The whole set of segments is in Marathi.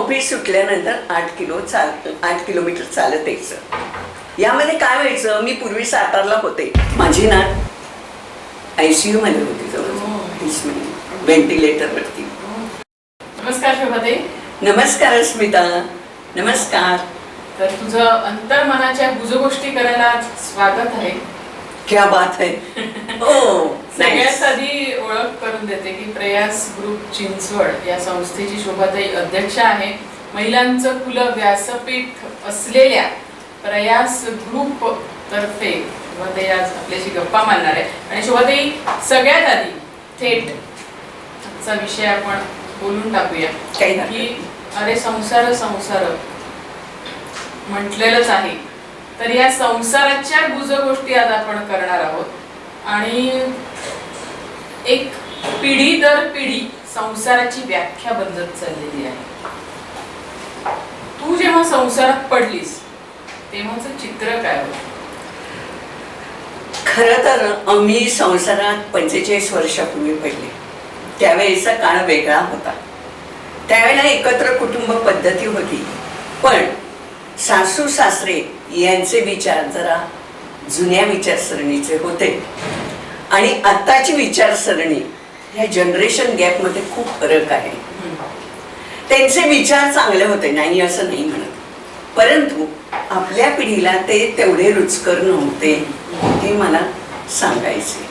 ऑफिस सुटल्यानंतर 8 किलोमीटर चालत यायचं. यामध्ये काय व्हायचं, मी पूर्वी सातारला होते. माझी नात ICU मध्ये होती जवळ 30 महिने व्हेंटिलेटरवरती. नमस्कार शोभाताई. नमस्कार स्मिता. नमस्कार. तर तुझं अंतर्मनाच्या गुजगोष्टी करायला स्वागत आहे. क्या बात है. ओ सगळ्यात आधी ओळख करून देते की प्रयास ग्रुप चिंचवड या संस्थेची शोभाताई अध्यक्ष आहे. महिलांचं खुलं व्यासपीठ असलेल्या प्रयास ग्रुप तर्फे शोभाताई आज आपल्याशी गप्पा मारणार आहे. आणि शोभाताई, सगळ्यात आधी थेट आजचा विषय आपण बोलून टाकूया की अरे संसार संसार म्हटलेलंच आहे. तर या संसाराच्या गुजगोष्टी आज आपण करणार आहोत. आणि एक पिढी दर पिढी संसाराची व्याख्या बदलत चाललेली आहे. तू जेव्हा संसारात पडलीस तेव्हाचं चित्र काय होतं? खरं तर आम्ही संसारात 45 वर्षापूर्वी पडले. त्यावेळेचा काळ वेगळा होता. त्यावेळेला एकत्र कुटुंब पद्धती होती, पण सासू सासरे यांचे विचार जरा जुन्या विचारसरणीचे होते आणि आत्ताची विचारसरणी ह्या जनरेशन गॅपमध्ये खूप फरक आहे. त्यांचे विचार चांगले होते, नाही असं नाही म्हणत, परंतु आपल्या पिढीला ते तेवढे रुचकर नव्हते हे मला सांगायचे.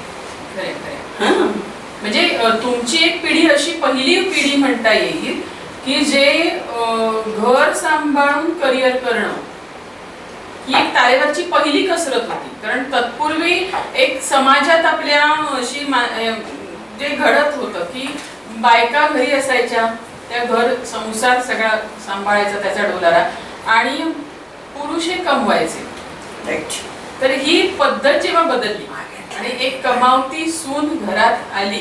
म्हणजे तुमची एक पिढी अशी पहिली पिढी म्हणता येईल की जे घर सांभाळून करिअर करणं ही एक तारेवरची पहिली कसरत होती. कारण तत्पूर्वी एक समाजात आपल्या अशी जे घडत होतं की बायका घरी असायच्या, त्या घर संसार सगळा सांभाळायचा त्याचा डोलारा, आणि पुरुष हे कमवायचे. तर ही पद्धत जेव्हा बदलली आणि एक कमावती सून घरात आली,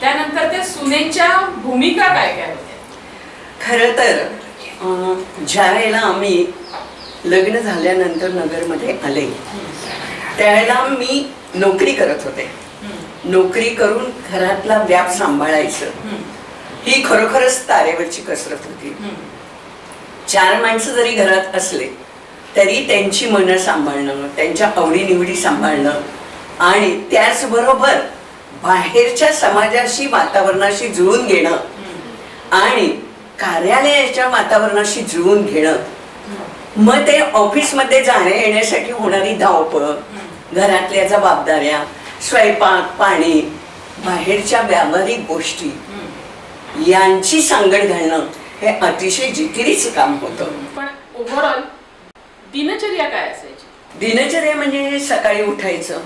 त्यानंतर त्या सुनेच्या भूमिका काय काय होत्या? खरं तर ज्या वेळेला आम्ही लग्न झाल्यानंतर नगरमध्ये आले त्यावेळेला मी नोकरी करत होते. नोकरी करून घरातला व्याप सांभाळायचं ही खरोखरच तारेवरची कसरत होती. 4 माणसं जरी घरात असले तरी त्यांची मनं सांभाळणं, त्यांच्या आवडीनिवडी सांभाळणं आणि त्याचबरोबर बाहेरच्या समाजाशी वातावरणाशी जुळून घेणं आणि कार्यालयाच्या वातावरणाशी जुळून घेणं, मग ते ऑफिसमध्ये जाण्या येण्यासाठी होणारी धावपळ, घरातल्या जबाबदाऱ्या, स्वयंपाक पाणी, बाहेरच्या व्यावहारिक गोष्टी यांची सांगड घालणं हे अतिशय जिकिरीचं काम होतं. पण ओव्हरऑल दिनचर्या काय असायची? दिनचर्या म्हणजे सकाळी उठायचं,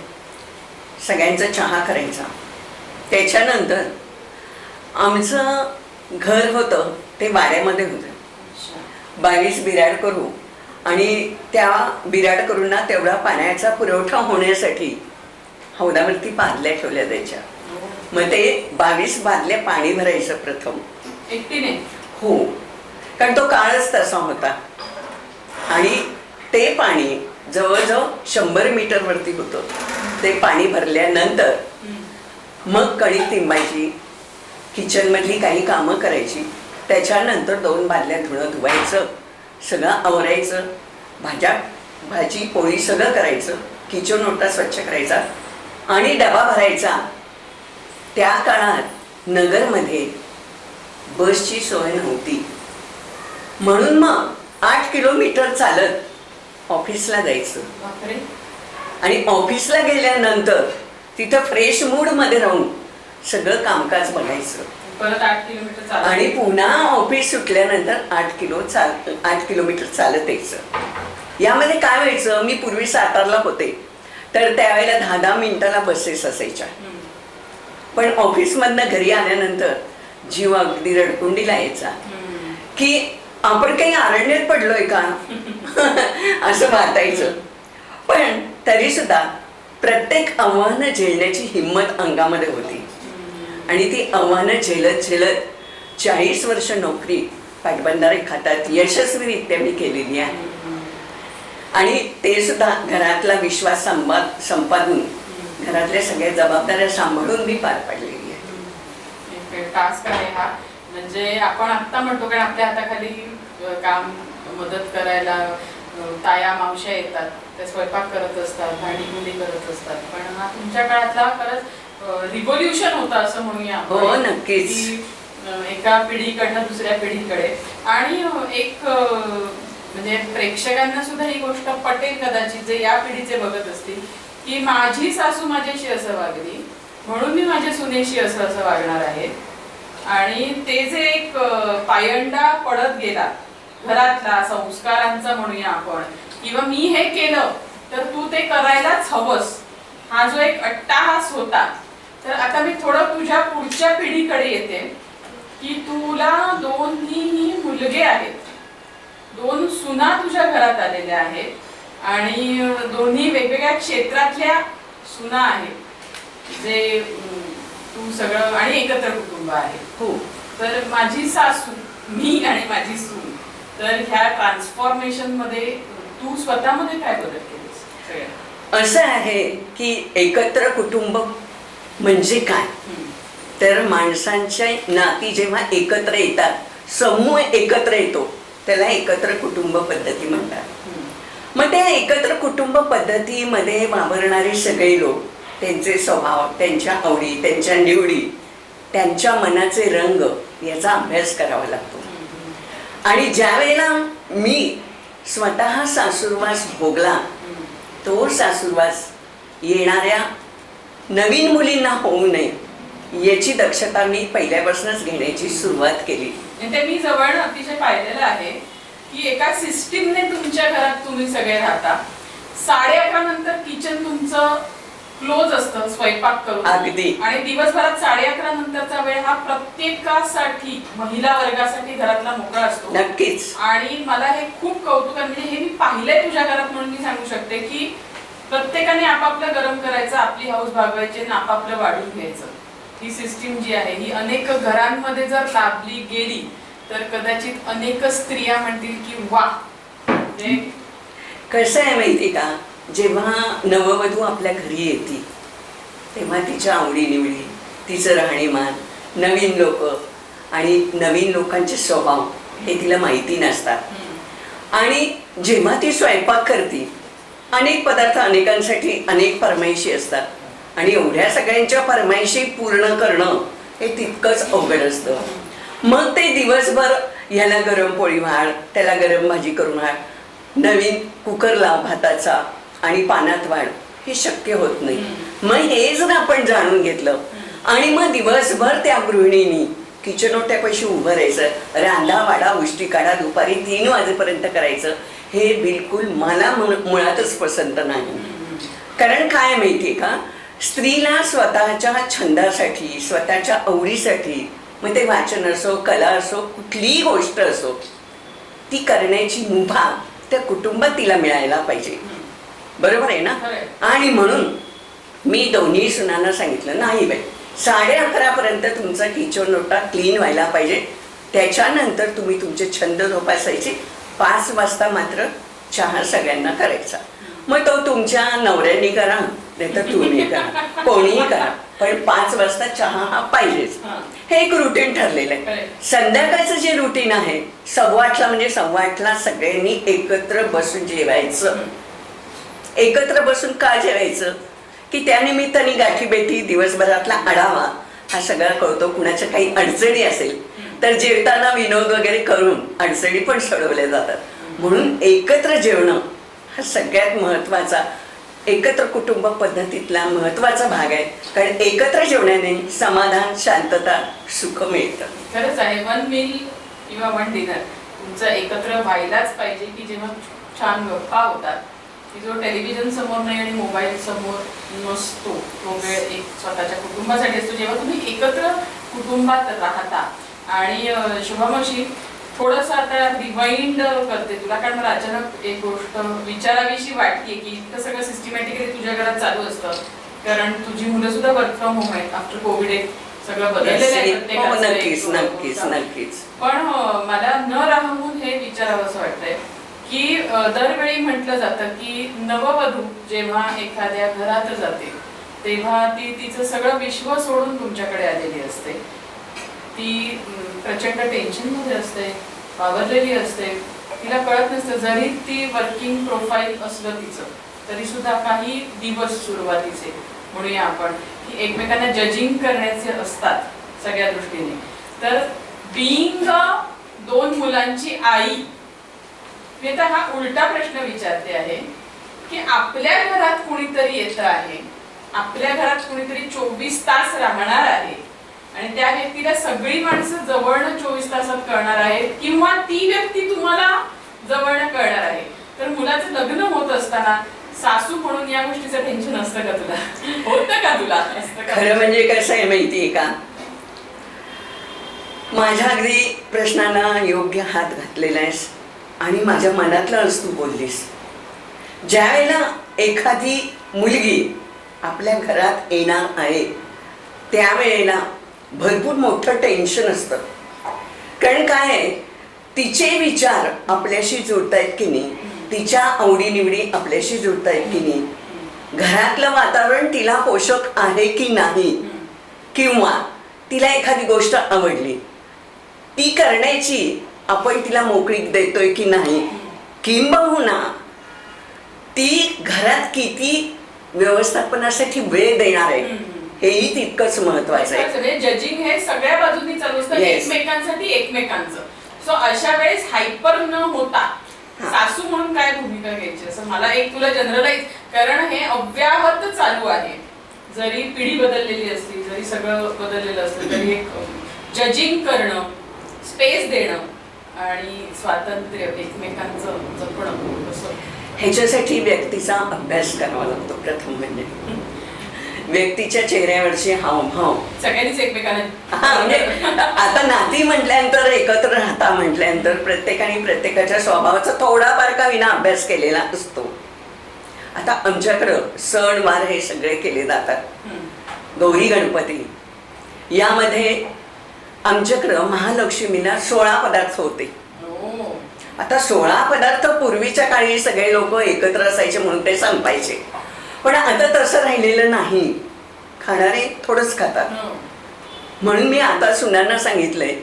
सगळ्यांचा चहा करायचा, त्याच्यानंतर आमचं घर होतं ते वाड्यामध्ये होतं. 22 बिराड करू आणि त्या बिराड करूंना तेवढा पाण्याचा पुरवठा होण्यासाठी हौदावरती बादल्या ठेवल्या जायच्या. मग ते 22 बादल्या पाणी भरायचं प्रथम एकटीने. हो, कारण तो काळच तसा होता. आणि ते पाणी जवळजवळ 100 मीटर वरती होतं. ते पाणी भरल्यानंतर मग कणिक तिंबायची, किचन मधली काही कामं करायची, त्याच्यानंतर 2 बादल्या धुणं धुवायचं, सगळं आवरायचं, भाजी पोळी सगळं करायचं, किचन ओटा स्वच्छ करायचा आणि डबा भरायचा. त्या काळात नगरमध्ये बसची सोय नव्हती, म्हणून मग 8 किलोमीटर चालत ऑफिसला जायचं. आणि ऑफिसला गेल्यानंतर तिथं फ्रेश मूड मध्ये राहून सगळं कामकाज बघायचं. परत 8 किलोमीटर चालत आणि पुन्हा ऑफिस सुटल्यानंतर 8 किलोमीटर चालत यायचं. यामध्ये काय व्हायचं, मी पूर्वी सातारला होते तर त्यावेळेला 10-10 मिनिटाला बसेस असायच्या. पण ऑफिसमधनं घरी आल्यानंतर जीव अगदी रडकुंडीला यायचा की आपण काही अरण्यात पडलोय का असं वाटायचं. पण तरी सुद्धा प्रत्येक आव्हानं झेलण्याची हिंमत अंगामध्ये होती आणि ती आव्हानं झेलत 40 वर्ष नोकरी पाटबंधारे खात्यात यशस्वीरित्या मी केलेली आहे. आणि ते सुद्धा घरातला विश्वास संपादून घरातल्या सगळ्या जबाबदाऱ्या सांभाळून मी पार पाडलेली आहे. टास्क आहे हा. म्हणजे आपण आत्ता म्हणतो कारण आपल्या हाताखाली काम मदत करायला ताया मावश्या येतात, त्या स्वयंपाक करत असतात, भांडी मुली करत असतात, पण हा तुमच्या काळातला खरंच रिव्होल्युशन होता असं म्हणूया आपण. हो, नक्कीच. की एका पिढीकडनं दुसऱ्या पिढीकडे. आणि एक म्हणजे प्रेक्षकांना सुद्धा ही गोष्ट पटेल कदाचित जे या पिढीचे बघत असतील की माझी सासू माझ्याशी असं वागली म्हणून मी माझ्या सुनेशी असं असं वागणार आहे. आणि ते जे एक पायंडा पडत गेला घरातला संस्कारांचा म्हणूया आपण, किंवा मी हे केलं तर तू ते करायलाच हवंस, हा जो एक अट्टाहास होता. तर आता मी थोडं तुझ्या पुढच्या पिढीकडे येते की तुला दोन्ही मुलगे आहेत, 2 सुना तुझ्या घरात आलेल्या आहेत आणि दोन्ही वेगवेगळ्या क्षेत्रातल्या सुना आहेत जे तू सगळं, आणि एकत्र कुटुंब आहे. हो. तर माझी सासू, मी आणि माझी सून, तर ह्या ट्रान्सफॉर्मेशन मध्ये तू स्वतःमध्ये काय बदल केलेस? असं आहे की एकत्र कुटुंब म्हणजे काय, तर माणसांच्या नाती जेव्हा एकत्र येतात, समूह एकत्र येतो, त्याला एकत्र कुटुंब पद्धती म्हणतात. मग त्या एकत्र कुटुंब पद्धतीमध्ये वावरणारे सगळे लोक, त्यांचे स्वभाव, त्यांच्या आवडी, त्यांच्या निवडी, त्यांच्या मनाचे रंग याचा अभ्यास करावा लागतो. आणि ज्या वेळेला मी स्वतः सासुरवास भोगला, तो सासुरवास येणाऱ्या नवीन मुलींना होऊ नये याची दक्षता मी पहिल्यापासूनच घेण्याची सुरुवात केली. ते मी जवळ अतिशय पाहिलेलं आहे की एका सिस्टीमने तुमच्या घरात तुम्ही सगळे राहता. 11:30 नंतर किचन तुमचं क्लोज असतं स्वयंपाक करून. अगदी. आणि दिवसभरात 11:30 नंतरचा वेळ हा प्रत्येकासाठी, महिला वर्गासाठी घरातला मोकळा असतो. नक्कीच. आणि मला हे खूप कौतुक आहे, म्हणजे हे मी पाहिलंय तुझ्या घरात म्हणून मी सांगू शकते की प्रत्येकाने आपापलं गरम करायचं, आपली हौस भागवायची आणि आपापलं वाढून घ्यायचं. ही सिस्टीम जी आहे ही अनेक घरांमध्ये जर लाभली गेली तर कदाचित अनेक स्त्रिया म्हणतील की वा. कसं आहे माहिती का, जेव्हा नववधू आपल्या घरी येते तेव्हा तिच्या आवडीनिवडी, तिचं राहणीमान, नवीन लोक आणि नवीन लोकांचे स्वभाव हे तिला माहिती नसतात. आणि जेव्हा ती स्वयंपाक करते, अनेक पदार्थ, अनेकांसाठी अनेक फरमाईशी असतात आणि एवढ्या सगळ्यांच्या फरमाईशी पूर्ण करणं हे तितकंच अवघड असतं. मग ते दिवसभर ह्याला गरम पोळी वाढ, त्याला गरम भाजी करून वाढ, नवीन कुकर लाव भाताचा आणि पानात वाढ, हे शक्य होत नाही. मग हे जर आपण जाणून घेतलं आणि मग दिवसभर त्या गृहिणीनी किचन ओट्यापाशी उभं राहायचं, रांधा वाडा उष्टी काढा दुपारी 3 वाजेपर्यंत करायचं, हे बिलकुल मला मुळातच पसंत नाही. कारण काय माहितीये का, स्त्रीला स्वतःच्या छंदासाठी, स्वतःच्या आवडीसाठी, मग ते वाचन असो, कला असो, कुठलीही गोष्ट असो, ती करण्याची मुभा त्या कुटुंबात तिला मिळायला पाहिजे. बरोबर आहे ना. आणि म्हणून मी दोन्ही सुनांना सांगितलं, नाही बाई, 11:30 पर्यंत तुमचा किचन ओटा क्लीन व्हायला पाहिजे, त्याच्यानंतर तुम्ही तुमचे छंद जोपासायचे. 5 वाजता मात्र चहा सगळ्यांना करायचा. मग तो तुमच्या नवऱ्याने करा नाही तर तुम्ही करा, कोणीही करा, पण 5 वाजता चहा हा पाहिजेच. हे एक रुटीन ठरलेलं आहे. संध्याकाळचं जे रुटीन आहे, 8:15 म्हणजे 8:15 सगळ्यांनी एकत्र बसून जेवायचं. एकत्र बसून का जेवायचं की त्यानिमित्ताने गाठीबेठी, दिवसभरातला आढावा हा सगळा कळतो. कुणाच्या काही अडचणी असेल तर जेवताना विनोद वगैरे करून अडचणी पण सोडवल्या जातात. म्हणून एकत्र जेवणं हा सगळ्यात महत्त्वाचा, एकत्र कुटुंब पद्धतीतला महत्त्वाचा भाग आहे. कारण एकत्र जेवण्याने समाधान, शांतता, सुख मिळतं. खरंच आहे. 1 मील किंवा 1 डिनर तुमचं एकत्र व्हायलाच पाहिजे की जेव्हा छान गप्पा होतात, की जो टेलिव्हिजन समोर नाही आणि मोबाईल समोर नसतो, तो वेळ एक स्वतःच्या कुटुंबासाठी असतो. जेव्हा तुम्ही एकत्र कुटुंबात राहता. आणि शुभमशी थोडंसं आता रिवाइंड करते तुला, कारण मला अचानक एक गोष्ट विचारावीशी वाटते की इतकं सगळं सिस्टमॅटिकली तुझ्या घरात चालू असतं, कारण तुझी मुलं सुद्धा वर्क फ्रॉम होम आहेत. आफ्टर कोविड एक सगळं बदललेलं आहे. नक्कीच नक्कीच नक्कीच. पण मला न राहून हे विचारावं असं वाटतंय की दरवेळी म्हटलं जातं की नववधू जेव्हा एखाद्या घरात जाते तेव्हा ती तिचं सगळं विश्व सोडून तुमच्याकडे आलेली असते. ती प्रचंड टेन्शनमध्ये असते, बावरलेली असते, तिला कळत नसतं. जरी ती वर्किंग प्रोफाईल असलं तिचं तरी सुद्धा काही दिवस सुरुवातीचे म्हणूया आपण की एकमेकांना जजिंग करण्याचे असतात सगळ्या दृष्टीने. तर बिईंग 2 मुलांची आई, मी आता हा उलटा प्रश्न विचारते आहे की आपल्या घरात कुणीतरी येतं आहे, आपल्या घरात कुणीतरी 24 तास राहणार आहे आणि त्या व्यक्तीला सगळी माणसं जवळनं 24 तासात कळणार आहेत किंवा ती व्यक्ती तुम्हाला जवळनं कळणार आहे. तर मुलाचं लग्न होत असताना सासू म्हणून या गोष्टीचं टेन्शन असतं का तुला? होतं का तुला? खरं म्हणजे कसं आहे माहितीये का, माझ्या अगदी प्रश्नांना योग्य हात घातलेला आहेस आणि माझ्या मनातलंच तू बोललीस. ज्या वेळेला एखादी मुलगी आपल्या घरात येणार आहे त्यावेळेला भरपूर मोठं टेन्शन असतं. कारण काय आहे, तिचे विचार आपल्याशी जुळतायत की नाही, तिच्या आवडीनिवडी आपल्याशी जुळतायत की नाही, घरातलं वातावरण तिला पोषक आहे की नाही, किंवा तिला एखादी गोष्ट आवडली ती करण्याची आपण तिला मोकळीक देतोय की नाही, किंबहुना ती घरात किती व्यवस्थापनासाठी वेळ देणार आहे हेही तितकंच महत्वाचं आहे. जजिंग हे सगळ्या बाजूंनी चालू असतं, एकमेकांसाठी एकमेकांचं. सो अशा वेळेस हायपर न होता सासू म्हणून काय भूमिका घ्यायची असं मला एक तुला जनरलाइज, कारण हे अव्याहत चालू आहे. जरी पिढी बदललेली असली, जरी सगळं बदललेलं असलं तरी एक जजिंग करणं, स्पेस देणं आणि स्वातंत्र्य एकमेकांचं जपणं असं, ह्याच्यासाठी व्यक्तीचा अभ्यास करावा लागतो. प्रथम म्हणजे व्यक्तीच्या चेहऱ्यावरचे हावभाव सगळ्यांनीच एकमेकांना म्हणजे आता नाती म्हटल्यानंतर, एकत्र राहता म्हटल्यानंतर प्रत्येकाने प्रत्येकाच्या स्वभावाचा थोडाफार का विना अभ्यास केलेला असतो. आता आमच्याकडं सण वार हे सगळे केले जातात. गौरी गणपती यामध्ये आमच्याकडं महालक्ष्मीला 16 पदार्थ होते. आता 16 पदार्थ पूर्वीच्या काळी सगळे लोक एकत्र असायचे म्हणून ते संपायचे, पण आता तसं राहिलेलं नाही. खाणारे थोडंच खातात. म्हणून मी आता सुनांना सांगितलंय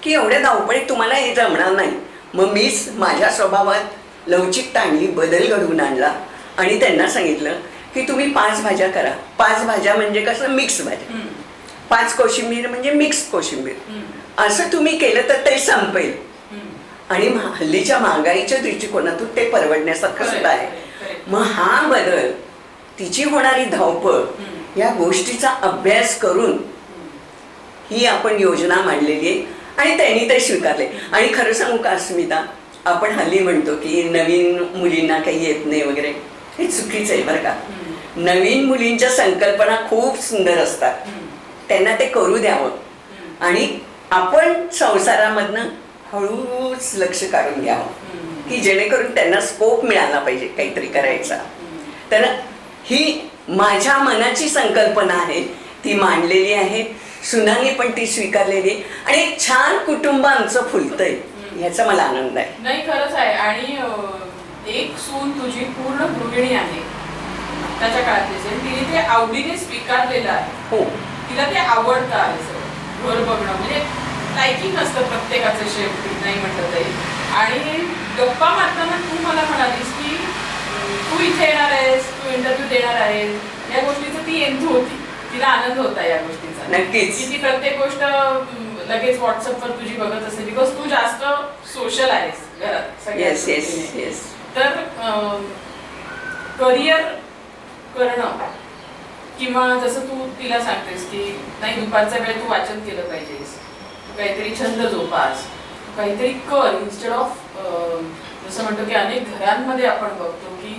की एवढ्या धावपळीत तुम्हाला हे जमणार नाही. मग मीच माझ्या स्वभावात लवचिकता आणली, बदल घडवून आणला आणि त्यांना सांगितलं की तुम्ही 5 भाज्या करा. 5 भाज्या म्हणजे कसं, मिक्स भाज्या. 5 कोशिंबीर म्हणजे मिक्स कोशिंबीर. असं तुम्ही केलं तर ते संपेल आणि हल्लीच्या महागाईच्या दृष्टिकोनातून ते परवडण्यासारखं सुद्धा आहे. मग हा बदल, तिची होणारी धावपळ, या गोष्टीचा अभ्यास करून ही आपण योजना मांडलेली आहे आणि त्यांनी ते स्वीकारले. आणि खरं सांगू का स्मिता, आपण हल्ली म्हणतो की नवीन मुलींना काही येत नाही वगैरे, हे चुकीचं आहे बरं का. नवीन मुलींच्या संकल्पना खूप सुंदर असतात, त्यांना ते करू द्यावं आणि आपण संसारामधनं हळूच लक्ष काढून घ्यावं की जेणेकरून त्यांना स्कोप मिळाला पाहिजे काहीतरी करायचा. तर ही माझ्या मनाची संकल्पना आहे, ती मांडलेली आहे. सुनांनी पण ती स्वीकारलेली आणि एक छान कुटुंब आमचं फुलतंय, ह्याचा मला आनंद आहे. नाही खरंच आहे. आणि एक सून तुझी पूर्ण गृहिणी आहे त्याच्या काळातली, तिने ते आवडीने स्वीकारलेलं आहे. हो, तिला ते आवडतं आहे सगळं. घर बघणं म्हणजे लायकिंग असतं प्रत्येकाचं शेवटी, नाही म्हटलं तरी. आणि गप्पा मारताना तू मला म्हणालीस की तू इथे येणार आहेस, तू इंटरव्ह्यू देणार आहेस, या गोष्टीचं ती एंथू होती, तिला आनंद होता या गोष्टीचा. नक्कीच. की ती प्रत्येक गोष्ट लगेच व्हॉट्सअपवर तुझी बघत असते, बिकॉज तू जास्त सोशल आहेस घरात सगळ्या. तर करिअर करणं किंवा जसं तू तिला सांगतेस की नाही दुपारचा वेळ तू वाचन केलं पाहिजेस, तू काहीतरी छंद जोपास, तू काहीतरी कर इन्स्टेड ऑफ, जसं म्हणतो की अनेक घरांमध्ये आपण बघतो की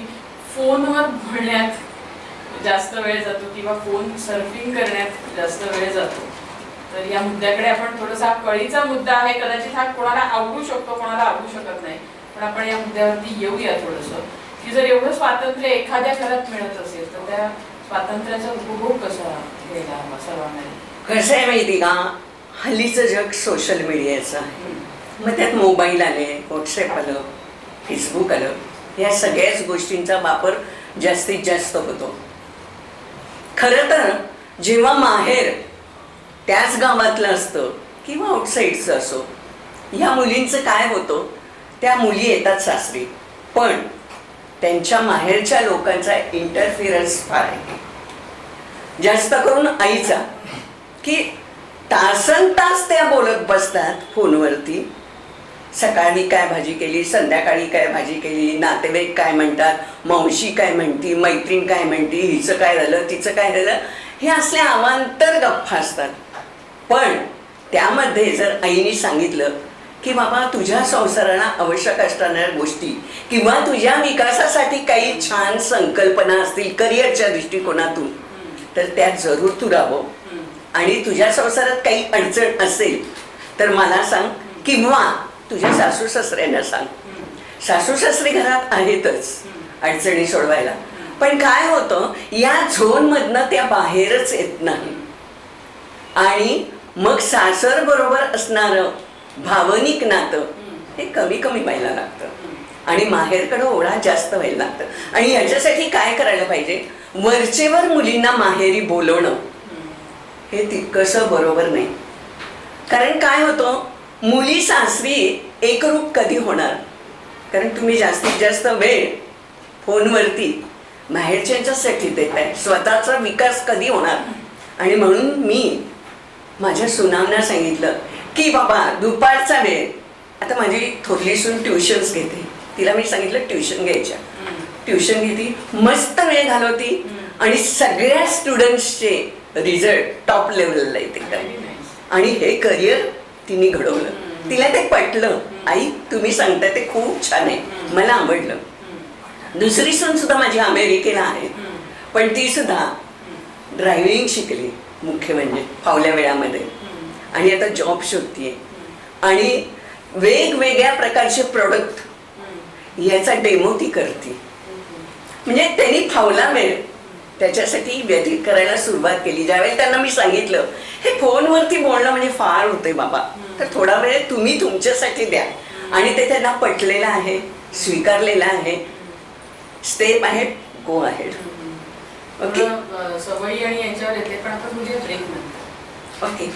फोनवर बोलण्यात जास्त वेळ जातो किंवा फोन सर्फिंग करण्यात जास्त वेळ जातो. तर या मुद्द्याकडे आपण थोडासा, हा कळीचा मुद्दा आहे, कदाचित हा कोणाला आवडू शकतो कोणाला आवडू शकत नाही, पण आपण या मुद्द्यावरती येऊया थोडंसं की जर एवढं स्वातंत्र्य एखाद्या घरात मिळत असेल तर त्या स्वातंत्र्याचा उपभोग कसा घ्यायला हवा सर्वांना. कसं आहे माहिती का, हल्लीचं जग सोशल मीडियाचं आहे. मग त्यात मोबाईल आले, व्हॉट्सॲप आलं, फेसबुक आलं, या सगळ्याच गोष्टींचा वापर जास्तीत जास्त होतो. खरं तर जेव्हा माहेर त्याच गावातलं असतं किंवा आउटसाईडचं असो, ह्या मुलींचं काय होतं, त्या मुली येतात सासरी, पण त्यांच्या माहेरच्या लोकांचा इंटरफिरन्स फार आहे, जास्त करून आईचा, की तासन तास त्या बोलत बसतात फोनवरती. सकाळी काय भाजी केली, संध्याकाळी काय भाजी केली, नातेवाईक काय म्हणतात, मावशी काय म्हणती, मैत्रीण काय म्हणती, हिचं काय झालं, तिचं काय झालं, हे असले अवांतर गप्पा असतात. पण त्यामध्ये जर आईने सांगितलं की बाबा तुझ्या संसाराला आवश्यक असणाऱ्या गोष्टी किंवा तुझ्या विकासासाठी काही छान संकल्पना असतील करिअरच्या दृष्टिकोनातून, तर त्या जरूर तू राबव. आणि तुझ्या संसारात काही अडचण असेल तर मला सांग, किंवा तुझ्या सासू सासऱ्यांना सांग. सासू सासरे घरात आहेतच अडचणी सोडवायला, पण काय होतं, या झोनमधनं त्या बाहेरच येत नाही. आणि मग सासर बरोबर असणारं भावनिक नातं हे कमी कमी व्हायला लागतं आणि माहेरकडं ओढा जास्त व्हायला लागतं. आणि याच्यासाठी काय करायला पाहिजे, वरचेवर मुलींना माहेरी बोलवणं हे तितकंसं बरोबर नाही. कारण काय होतं, मुली सासरी एकरूप कधी होणार, कारण तुम्ही जास्तीत जास्त वेळ फोनवरती माहेरच्यांच्यासाठी देताय, स्वतःचा विकास कधी होणार. आणि म्हणून मी माझ्या सुनांना सांगितलं की बाबा दुपारचा वेळ, आता माझी थोरली सून ट्युशन्स घेते, तिला मी सांगितलं ट्युशन घ्यायच्या, ट्युशन घेते, मस्त वेळ घालवती आणि सगळ्या स्टुडंट्सचे रिझल्ट टॉप लेवलला येते. आणि हे करिअर तिने घडवलं, तिला ते पटलं. आई तुम्ही सांगताय ते खूप छान आहे, मला आवडलं. दुसरी सून सुद्धा माझी अमेरिकेला आहे, पण ती सुद्धा ड्रायव्हिंग शिकली, मुख्य म्हणजे फावल्या वेळामध्ये, आणि आता जॉब शोधतीये आणि वेगवेगळ्या प्रकारचे प्रोडक्ट याचा डेमो ती करते. म्हणजे त्यांनी फावला वेळ त्याच्यासाठी व्यतीत करायला सुरुवात केली. ज्यावेळी त्यांना मी सांगितलं हे फोनवरती बोलणं म्हणजे फार होते बाबा, तर थोडा वेळ तुम्ही तुमच्यासाठी द्या, आणि ते त्यांना पटलेलं आहे, स्वीकारलेलं आहे. स्टेप आहे, गो अहेड. ओके, सवयी आणि यांच्यावर येते, पण आपण म्हणजे ब्रेक म्हणतो. ओके.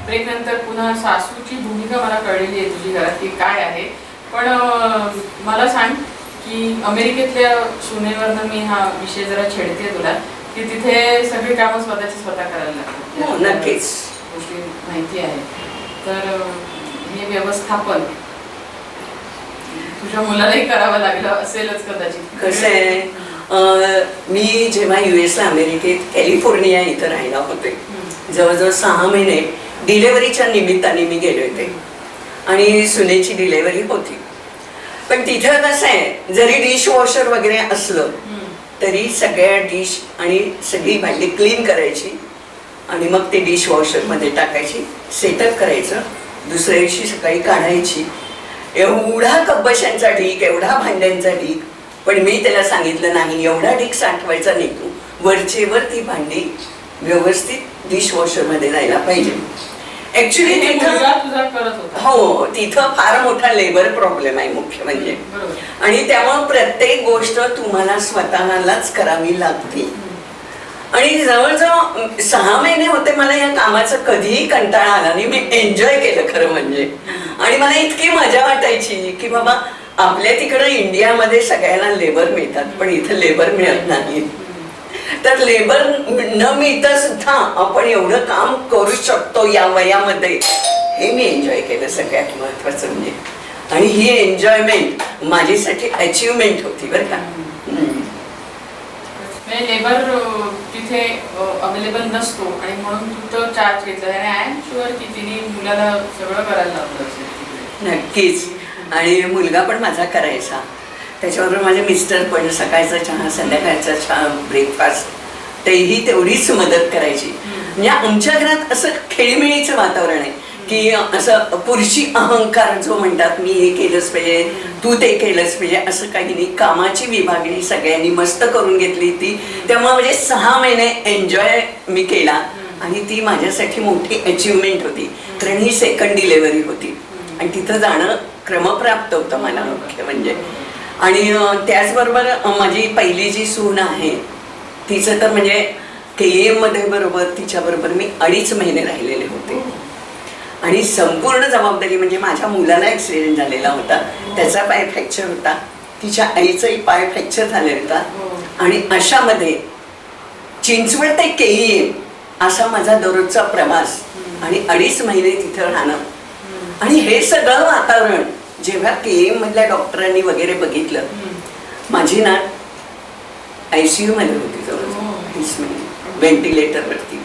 ब्रेक नंतर पुन्हा सासूची भूमिका मला कळलेली आहे तुझी घरात की काय आहे. पण मला सांग की अमेरिकेतल्या सुनेवरनं मी हा विषय जरा छेडते तुला, की तिथे सगळी कामं स्वतः करायला लागतात. हो, नक्कीच गोष्टी माहिती आहे. तर हे व्यवस्थापन तुझ्या मुलालाही करावं लागलं असेलच कदाचित. कसं आहे, मी जेव्हा US ला अमेरिकेत कॅलिफोर्निया इथं राहायला होते, जवळजवळ 6 महिने डिलेव्हरीच्या निमित्ताने मी गेले होते आणि सुनेची डिलेव्हरी होती. पण तिथं कसं आहे, जरी डिशवॉशर वगैरे असलं तरी सगळ्या डिश आणि सगळी भांडी क्लीन करायची आणि मग ते डिशवॉशरमध्ये टाकायची, सेटअप करायचं, दुसऱ्या दिवशी सकाळी काढायची. एवढा कब्बशांचा ढीक, एवढा भांड्यांचा ढीक. पण मी त्याला सांगितलं नाही, एवढा ढीक साठवायचा नाही, तू वरचेवर ती भांडी व्यवस्थित डिशवॉशरमध्ये जायला पाहिजे. ऍक्च्युली हो, तिथं फार मोठा लेबर प्रॉब्लेम आहे मुख्य म्हणजे, आणि त्यामुळे प्रत्येक गोष्ट तुम्हाला स्वतःलाच करावी लागते. आणि जवळजवळ 6 महिने होते मला या कामाचा कधीही कंटाळा आला नाही. मी एन्जॉय केलं खरं म्हणजे, आणि मला इतकी मजा वाटायची की बाबा आपल्या तिकडं इंडियामध्ये सगळ्यांना लेबर मिळतात, पण इथं लेबर मिळत नाही. तर लेबर न मिळता सुद्धा आपण एवढं काम करू शकतो या वयामध्ये, हे मी एन्जॉय केलं सगळ्यात महत्वाचं म्हणजे. आणि ही एन्जॉयमेंट माझ्यासाठी अचिव्हमेंट होती बरं का. लेबर तिथे अवेलेबल नसतो आणि म्हणून तू तर चार्ज घेतला, आणि आय एम शुअर की तिने मुलाला सगळं करायला लावलं. नक्कीच. आणि मुलगा पण माझा करायचा, त्याच्याबरोबर माझे मिस्टर पण सकाळचा चहा, संध्याकाळचा चहा, ब्रेकफास्ट, तेही तेवढीच मदत करायची. म्हणजे आमच्या घरात असं खेळीमेळीचं वातावरण आहे की असं पुरुषी अहंकार जो म्हणतात, मी हे केलंच पाहिजे, तू ते केलंच पाहिजे, असं काही नाही. कामाची विभागणी सगळ्यांनी मस्त करून घेतली ती. त्यामुळे म्हणजे 6 महिने एन्जॉय मी केला आणि ती माझ्यासाठी मोठी अचिव्हमेंट होती, कारण ही सेकंड डिलेव्हरी होती आणि तिथं जाणं क्रमप्राप्त होतं मला मुख्य म्हणजे. आणि त्याचबरोबर माझी पहिली जी सून आहे तिचं तर म्हणजे KEM मध्ये बरोबर तिच्याबरोबर मी 2.5 महिने राहिलेले होते. आणि संपूर्ण जबाबदारी म्हणजे माझ्या मुलाला ॲक्सिडेंट झालेला होता, त्याचा पाय फ्रॅक्चर होता, तिच्या आईचाही पाय फ्रॅक्चर झालेला होता. आणि अशामध्ये चिंचवड ते KEM असा माझा दररोजचा प्रवास आणि 2.5 महिने तिथं राहणं. आणि हे सगळं वातावरण जेव्हा KEM मधल्या डॉक्टरांनी वगैरे बघितलं, माझी नात ICU मध्ये होती जवळजवळ 2.5 महिने व्हेंटिलेटरवरती.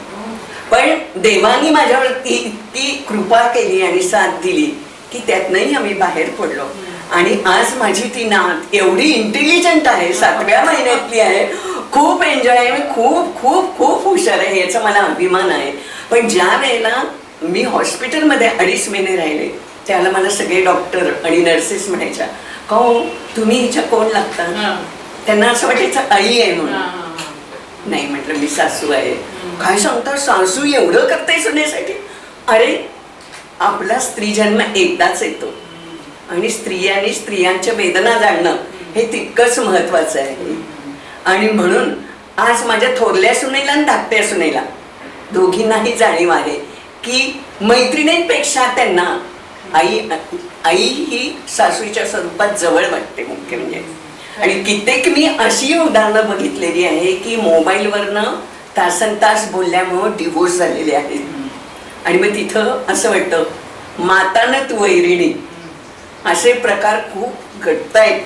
पण देवानी माझ्यावरती इतकी कृपा केली आणि साथ दिली की त्यातनंही आम्ही बाहेर पडलो. आणि आज माझी ती नात एवढी इंटेलिजंट आहे, 7व्या महिन्यातली आहे, खूप एन्जॉय आहे, खूप खूप खूप हुशार आहे, याचा मला अभिमान आहे. पण ज्या वेळेला मी हॉस्पिटलमध्ये 2.5 महिने राहिले त्यावेळेला मला सगळे डॉक्टर आणि नर्सेस म्हणायच्या, का हो तुम्ही हिच्या कोण लागता? त्यांना असं वाटायचं आई आहे म्हणून. नाही म्हटलं मी सासू आहे. काय सांगता, सासू एवढं करते सुनेसाठी? अरे आपला स्त्री जन्म एकदाच येतो आणि स्त्रियांच्या वेदना जाणणं हे तितकंच महत्वाचं आहे. आणि म्हणून आज माझ्या थोरल्या सुनेला आणि धाकट्या सुनेला दोघींनाही जाणीव आहे की मैत्रिणींपेक्षा त्यांना आई ही सासूच्या स्वरूपात जवळ वाटते मुख्य म्हणजे. आणि कित्येक मी अशी उदाहरणं बघितलेली आहे की मोबाईलवरनं तासनतास बोलल्यामुळं डिवोर्स झालेले आहेत. आणि मग तिथं असं वाटतं मातानं तू वैरिणी, असे प्रकार खूप घडतायत.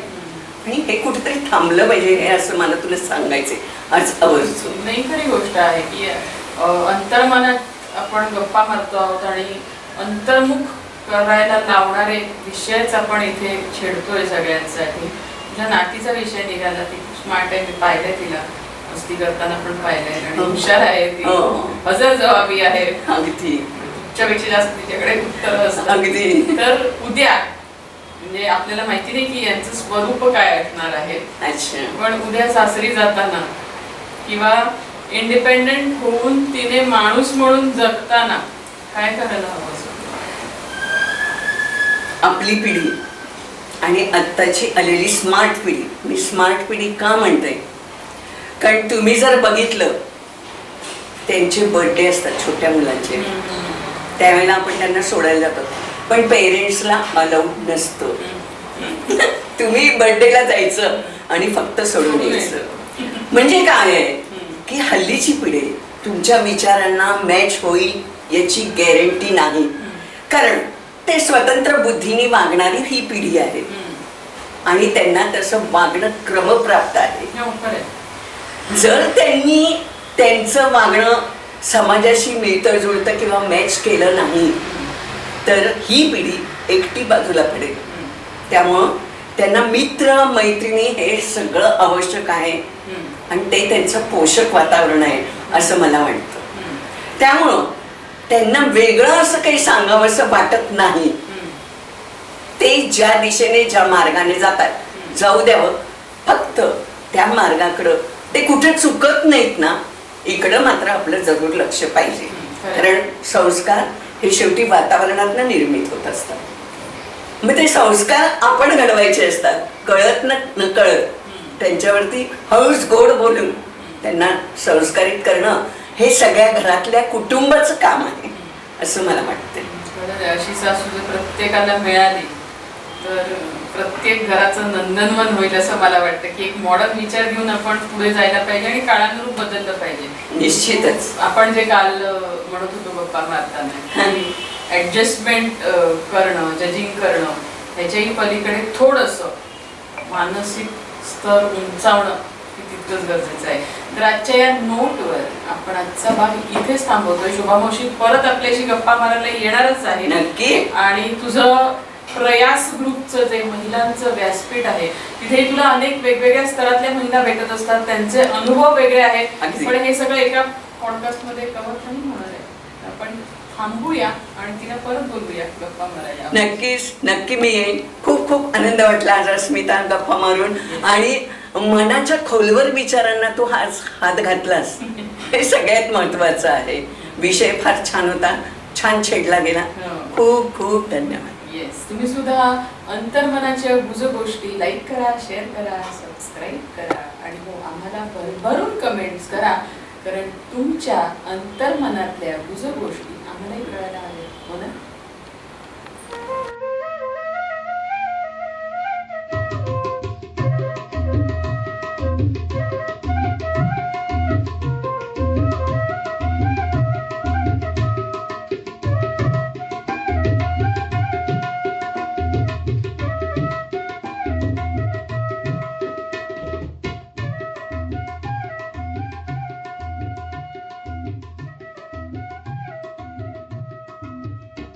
आणि हे कुठेतरी थांबलं पाहिजे, हे असं मला तुला सांगायचंय आज आवर्जून. नाही, खरी गोष्ट आहे की अंतर्मनात आपण गप्पा मारतो आहोत आणि अंतर्मुख करायला लावणारे विषयच आपण इथे छेडतोय सगळ्यांसाठी. तुझ्या नातीचा विषय निघाला, ती खूप स्मार्ट आहे, मी पाहिलंय तिला मस्ती करताना पण पाहिलंय आणि हुशार आहे ती, हजर जबाबी आहे. अगदी तुमच्यापेक्षा जास्त तिच्याकडे उत्तर असतं. अगदी. तर उद्या म्हणजे आपल्याला माहिती नाही की यांचं स्वरूप काय असणार आहे. अच्छा. पण उद्या सासरी जाताना किंवा इंडिपेंडेंट होऊन तिने माणूस म्हणून जगताना काय करायला हवं? आपली पिढी आणि आत्ताची आलेली स्मार्ट पिढी, मी स्मार्ट पिढी का म्हणते, कारण तुम्ही जर बघितलं त्यांचे बर्थडे असतात छोट्या मुलांचे, त्यावेळेला आपण त्यांना सोडायला जातो, पण पेरेंट्सला अलाउड नसतं. तुम्ही बर्थडेला जायचं आणि फक्त सोडून यायचं. म्हणजे काय आहे की हल्लीची पिढी तुमच्या विचारांना मॅच होईल याची गॅरंटी नाही, कारण ते स्वतंत्र बुद्धीने वागणारी ही पिढी आहे आणि त्यांना तसं वागणं क्रमप्राप्त आहे. जर त्यांनी त्यांचं वागणं समाजाशी मिळतं जुळतं किंवा मॅच केलं नाही तर ही पिढी एकटी बाजूला पडेल. त्यामुळं त्यांना मित्र मैत्रिणी हे सगळं आवश्यक आहे आणि ते त्यांचं पोषक वातावरण आहे असं मला वाटतं. त्यामुळं त्यांना वेगळं असं काही सांगावं असं वाटत नाही. ते ज्या दिशेने ज्या मार्गाने जातात जाऊ द्यावं, फक्त त्या मार्गाकडं ते कुठे चुकत नाहीत ना, इकडं मात्र आपलं जरूर लक्ष पाहिजे. कारण संस्कार हे शेवटी वातावरणातनं निर्मित होत असतात. मग ते संस्कार आपण घडवायचे असतात, कळत न कळत त्यांच्यावरती हळूच गोड बोलून त्यांना संस्कारित करणं हे सगळ्या घरातल्या कुटुंबाचं काम आहे असं मला वाटतं. अशी सासू जर प्रत्येकाला मिळाली तर प्रत्येक घराचं नंदनवन होईल असं मला वाटतं की एक मॉडर्न विचार घेऊन आपण पुढे जायला पाहिजे आणि काळानुरूप बदललं पाहिजे. निश्चितच. आपण जे काल म्हणत होतो गप्पा मारताना ऍडजस्टमेंट करणं, जजिंग करणं, ह्याच्याही पलीकडे थोडंसं मानसिक स्तर उंचावणं तितकंच गरजेचं आहे. तर आजच्या या नोटवर आपण आजचा भाग इथेच थांबवतोय. शोभा मावशी परत आपल्याशी गप्पा मारायला येणारच आहे नक्की. आणि तुझं प्रयास ग्रुपचं जे महिलांचं व्यासपीठ आहे तिथे तुला अनेक वेगवेगळ्या स्तरातल्या महिला भेटत असतात, त्यांचे अनुभव वेगळे आहेत. पण हे सगळं एका पॉडकास्ट मध्ये कव्हर नाही होणार आहे. आपण थांबूया आणि तिला परत बोलूया गप्पा मारायला. नक्कीच, नक्की मी येईन. खूप खूप आनंद वाटला आज अस्मिता गप्पा मारून आणि मनाच्या खोलवर विचारांना तू हात घातलास हे सगळ्यात महत्वाचं आहे. विषय फार छान होता, छान छेडला गेला. हो. खूप खूप धन्यवाद. येस, तुम्ही सुद्धा अंतर्मनाच्या गुज गोष्टी लाईक करा, शेअर करा, सबस्क्राईब करा आणि हो आम्हाला भरभरून कमेंट्स करा, कारण तुमच्या अंतर्मनातल्या गुज गोष्टी